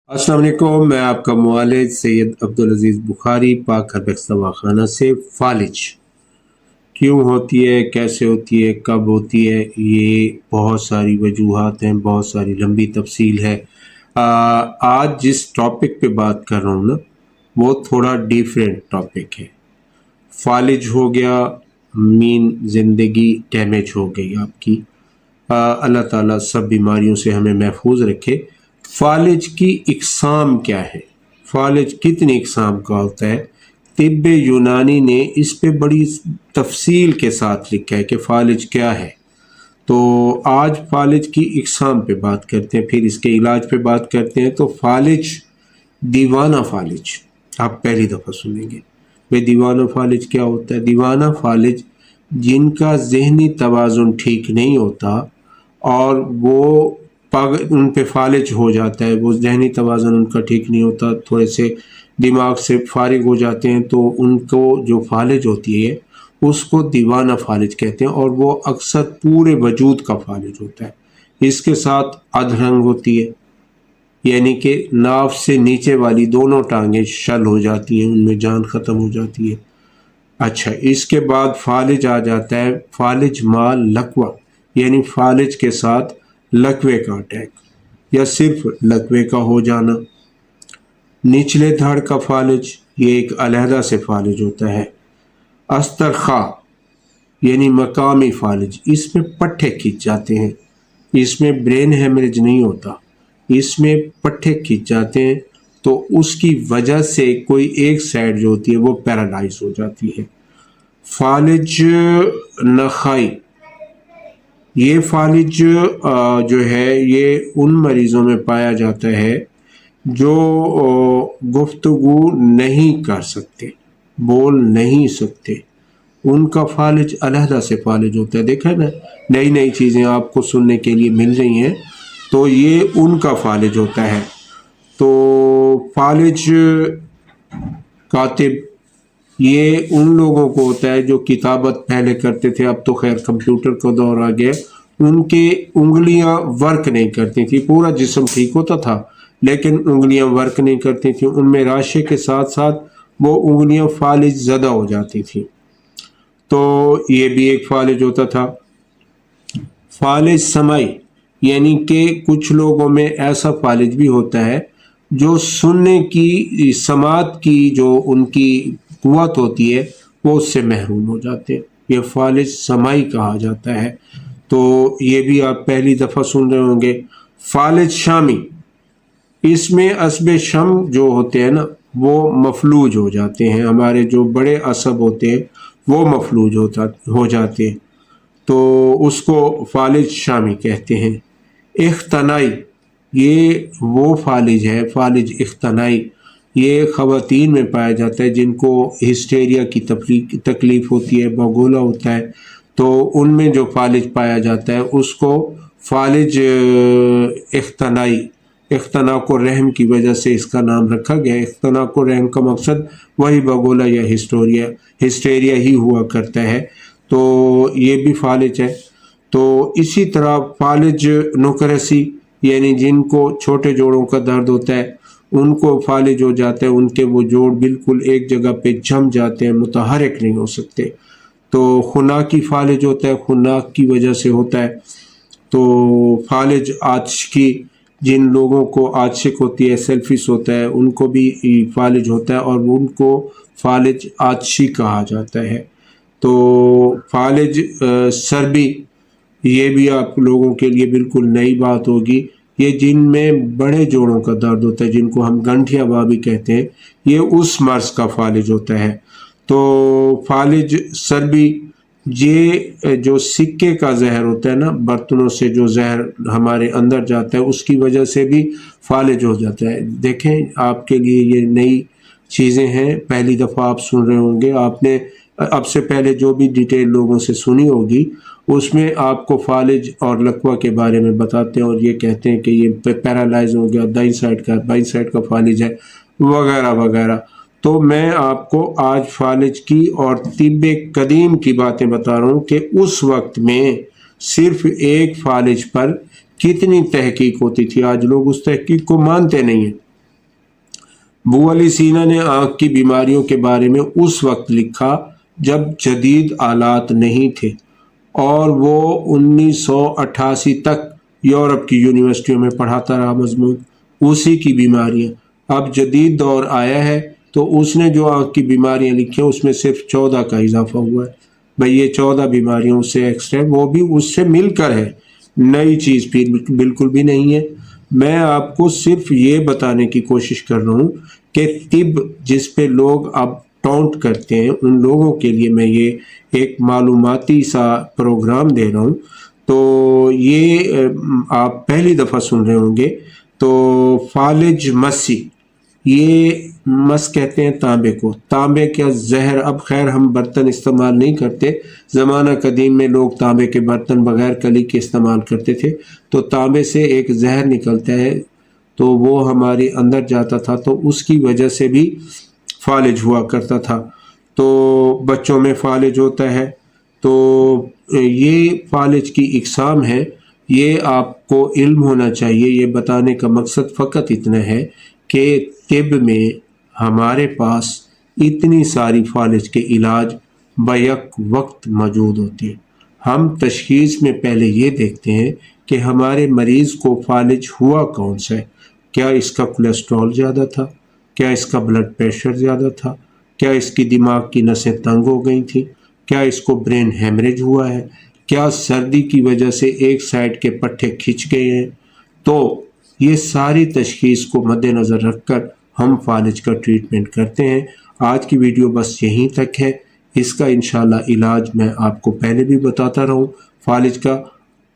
अस्सलाम वालेकुम। मैं आपका मुआलिज सैयद अब्दुल अजीज़ बुखारी पाक हरबख्श दवाखाना से। फालिज क्यों होती है, कैसे होती है, कब होती है, ये बहुत सारी वजूहात हैं, बहुत सारी लंबी तफसील है। आज जिस टॉपिक पे बात कर रहा हूँ ना, वो थोड़ा डिफरेंट टॉपिक है। फालिज हो गया मीन ज़िंदगी डैमेज हो गई आपकी। अल्लाह ताला सब बीमारियों से हमें महफूज रखे। फालिज की इकसाम क्या है, फालिज कितनी इकसाम का होता है? तिब्ब यूनानी ने इस पे बड़ी तफसील के साथ लिखा है कि फालिज क्या है। तो आज फालिज की इकसाम पे बात करते हैं, फिर इसके इलाज पे बात करते हैं। तो फालिज, दीवाना फालिज आप पहली दफ़ा सुनेंगे। भाई दीवाना फालिज क्या होता है? दीवाना फालिज जिनका ज़हनी तवाज़ुन ठीक नहीं होता और वो उन पे फालिज हो जाता है, वो ज़हनी तवाज़ुन उनका ठीक नहीं होता, थोड़े से दिमाग से फारिग हो जाते हैं, तो उनको जो फालिज होती है उसको दीवाना फालिज कहते हैं। और वो अक्सर पूरे वजूद का फालिज होता है। इसके साथ अधरंग होती है, यानी कि नाव से नीचे वाली दोनों टांगें शल हो जाती हैं, उनमें जान ख़त्म हो जाती है। अच्छा, इसके बाद फालिज आ जाता है फालिज माल लकवा, यानी फालिज के साथ लकवे का अटैक या सिर्फ लकवे का हो जाना। निचले धड़ का फालिज, ये एक अलहदा से फालिज होता है। अस्तरखा यानी मकामी फालिज, इसमें पट्टे खींच जाते हैं, इसमें ब्रेन हेमरेज नहीं होता, इसमें पट्टे खींच जाते हैं, तो उसकी वजह से कोई एक साइड जो होती है वो पैरालाइज हो जाती है। फालिज नखाई, ये फालिज जो है ये उन मरीज़ों में पाया जाता है जो गुफ्तगू नहीं कर सकते, बोल नहीं सकते, उनका फालिज अलहदा से फालिज होता है। देखा ना, नई नई चीज़ें आपको सुनने के लिए मिल रही हैं, तो ये उनका फालिज होता है। तो फालिज कातिब, ये उन लोगों को होता है जो किताबत पहले करते थे, अब तो खैर कंप्यूटर का दौर आ गया, उनके उंगलियां वर्क नहीं करती थी, पूरा जिस्म ठीक होता था लेकिन उंगलियां वर्क नहीं करती थी, उनमें राशे के साथ साथ वो उंगलियां फालिज ज़दा हो जाती थी, तो ये भी एक फालिज होता था। फालिज समाई, यानी कि कुछ लोगों में ऐसा फालिज भी होता है जो सुनने की समात की जो उनकी कुव्वत होती है वो उससे महरूम हो जाते हैं, ये फालिज समाई कहा जाता है। तो ये भी आप पहली दफ़ा सुन रहे होंगे। फालिज शामी, इसमें असबे शम जो होते हैं ना वो मफलूज हो जाते हैं, हमारे जो बड़े असब होते हैं वो मफलूज हो जाते हैं, तो उसको फालिज शामी कहते हैं। इख्तनाई, ये वो फालिज है, फालिज इख्तनाई, ये ख़वातीन में पाया जाता है जिनको हिस्टेरिया की तकलीफ़ होती है, बगोला होता है, तो उनमें जो फालिज पाया जाता है उसको फालिज इख्तनाई, इख्तना को रहम की वजह से इसका नाम रखा गया। इख्तना को रहम का मकसद वही बगोला या हिस्टेरिया ही हुआ करता है, तो ये भी फालिज है। तो इसी तरह फालिज नुकरसी, यानी जिनको छोटे जोड़ों का दर्द होता है उनको फालिज हो जाता है, उनके वो जोड़ बिल्कुल एक जगह पे जम जाते हैं, मुतहरक नहीं हो सकते। तो खुनाकी फालिज होता है, खुनाक की वजह से होता है। तो फालिज आशिकी, जिन लोगों को आशिक होती है, सेल्फिश होता है, उनको भी फालिज होता है और उनको फालिज आशी कहा जाता है। तो फालिज सर्बी, ये भी आप लोगों के लिए बिल्कुल नई बात होगी, ये जिनमें बड़े जोड़ों का दर्द होता है, जिनको हम गंठिया बाबी कहते हैं, ये उस मर्ज़ का फालिज होता है। तो फालिज सर्बी, ये जो सिक्के का जहर होता है ना, बर्तनों से जो जहर हमारे अंदर जाता है उसकी वजह से भी फालिज हो जाता है। देखें, आपके लिए ये नई चीज़ें हैं, पहली दफ़ा आप सुन रहे होंगे, आपने अब से पहले जो भी डिटेल लोगों से सुनी होगी उसमें आपको फालिज और लकवा के बारे में बताते हैं और ये कहते हैं कि ये पैरालाइज हो गया, दाईं साइड का फालिज है, वगैरह वगैरह। तो मैं आपको आज फालिज की और तिब्बे कदीम की बातें बता रहा हूँ कि उस वक्त में सिर्फ एक फालिज पर कितनी तहकीक होती थी। आज लोग उस तहकीक को मानते नहीं हैं, बू अली सीना ने आँख की बीमारियों के बारे में उस वक्त लिखा जब जदीद आलात नहीं थे, और वो 1988 तक यूरोप की यूनिवर्सिटियों में पढ़ाता रहा मजमून उसी की बीमारियां। अब जदीद दौर आया है तो उसने जो आँख की बीमारियां लिखी हैं उसमें सिर्फ 14 का इजाफा हुआ है। भाई ये 14 बीमारियों से एक्स्ट्रा, वो भी उससे मिलकर है, नई चीज़ फिर बिल्कुल भी नहीं है। मैं आपको सिर्फ ये बताने की कोशिश कर रहा हूँ कि तिब जिस पे लोग अब टॉन्ट करते हैं उन लोगों के लिए मैं ये एक मालूमाती सा प्रोग्राम दे रहा हूँ। तो ये आप पहली दफ़ा सुन रहे होंगे। तो फालिज मसी, ये मस कहते हैं तांबे को, तांबे का जहर। अब खैर हम बर्तन इस्तेमाल नहीं करते, ज़माना कदीम में लोग तांबे के बर्तन बग़ैर कली के इस्तेमाल करते थे। तो तांबे से एक जहर निकलता है तो वो हमारे अंदर जाता था, तो उसकी वजह से भी फालिज हुआ करता था। तो बच्चों में फालिज होता है। तो ये फालिज की इकसाम है, ये आपको इल्म होना चाहिए। ये बताने का मकसद फ़कत इतना है कि तिब में हमारे पास इतनी सारी फालिज के इलाज बैक वक्त मौजूद होते हैं। हम तशख़ीस में पहले ये देखते हैं कि हमारे मरीज़ को फालिज हुआ कौन सा है। क्या इसका कोलेस्ट्रॉल ज़्यादा था, क्या इसका ब्लड प्रेशर ज़्यादा था, क्या इसकी दिमाग की नसें तंग हो गई थी, क्या इसको ब्रेन हेमरेज हुआ है, क्या सर्दी की वजह से एक साइड के पट्टे खिंच गए हैं। तो ये सारी तशख़ीस को मद्देनज़र रखकर हम फालिज का ट्रीटमेंट करते हैं। आज की वीडियो बस यहीं तक है। इसका इंशाल्लाह इलाज मैं आपको पहले भी बताता रहूं फालिज का।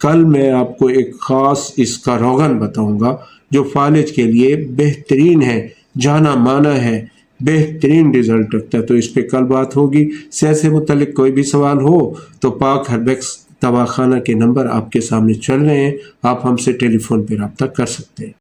कल मैं आपको एक ख़ास इसका रोगन बताऊंगा जो फालिज के लिए बेहतरीन है, जाना माना है, बेहतरीन रिज़ल्ट रखता है। तो इस पर कल बात होगी। सेहत से मुतल्लिक कोई भी सवाल हो तो पाक हर्बेक्स दवाखाना के नंबर आपके सामने चल रहे हैं, आप हमसे टेलीफोन पर रब्ता कर सकते हैं।